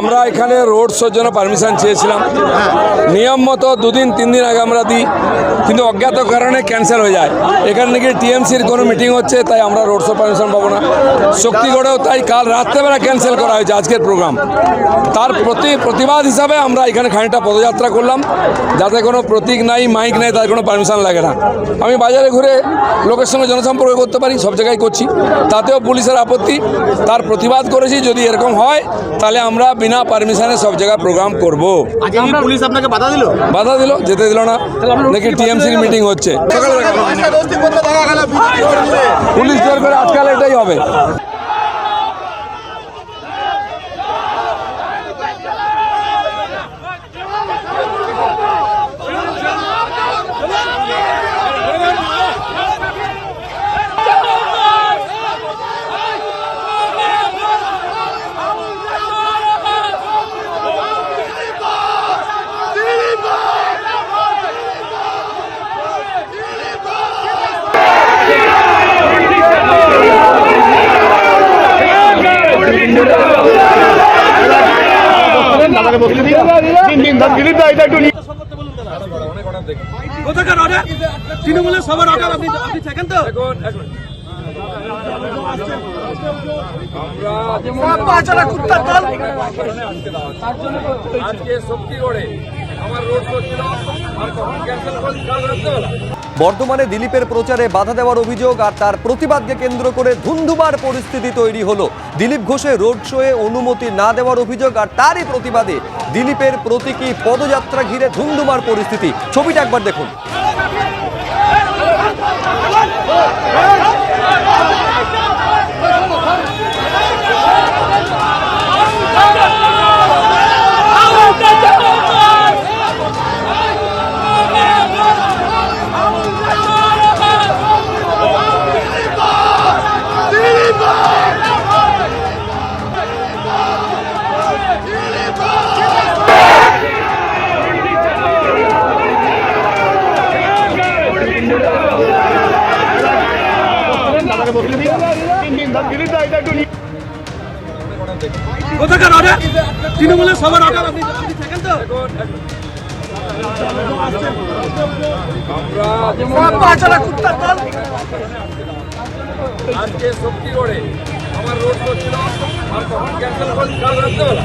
আমরা এখানে রোড শোর জন্য পারমিশন চেয়েছিলাম, নিয়ম মতো 2 দিন 3 দিন আগে আমরা দিই, কিন্তু অজ্ঞাত কারণে ক্যান্সেল হয়ে যায়। এখানে নাকি টিএমসির কোনো মিটিং হচ্ছে, তাই আমরা রোড শো পারমিশন পাবো না। শক্তিগড়েও তাই কাল রাত্রেবেলা ক্যান্সেল করা হয়েছে আজকের প্রোগ্রাম। তার প্রতিবাদ হিসাবে আমরা এখানে খানিকটা পদযাত্রা করলাম, যাতে কোনো প্রতীক নাই, মাইক নাই, তার কোনো পারমিশন লাগে না। আমি বাজারে ঘুরে লোকের সঙ্গে জনসম্পর্ক করতে পারি, সব জায়গায় করছি, তাতেও পুলিশের আপত্তি। তার প্রতিবাদ করেছি, যদি এরকম হয় তাহলে আমরা বিনা পারমিশনে সব জায়গায় প্রোগ্রাম করব। পুলিশ আপনাকে বাধা দিল, যেতে দিল না, নাকি টিএমসির মিটিং হচ্ছে। পুলিশ জোর করে আজকাল এটাই হবে। তৃণমূলের সবার অর্ডার আপনি থাকেন তো? বর্ধমানে দিলীপের প্রচারে বাধা দেওয়ার অভিযোগ আর তার প্রতিবাদকে কেন্দ্র করে ধুন্ধুমার পরিস্থিতি তৈরি হলো। দিলীপ ঘোষের রোড শোয়ে অনুমতি না দেওয়ার অভিযোগ আর তারই প্রতিবাদে দিলীপের প্রতীকী পদযাত্রা ঘিরে ধুন্ধুমার পরিস্থিতি। ছবিটা একবার দেখুন। তৃণমূলের সবার অর্ডার আপনি থাকেন তো? আজকে শক্তিগড়ে আমার রোড করছিল, আর তখন ক্যান্সেল করে কাল রাত্রেবেলা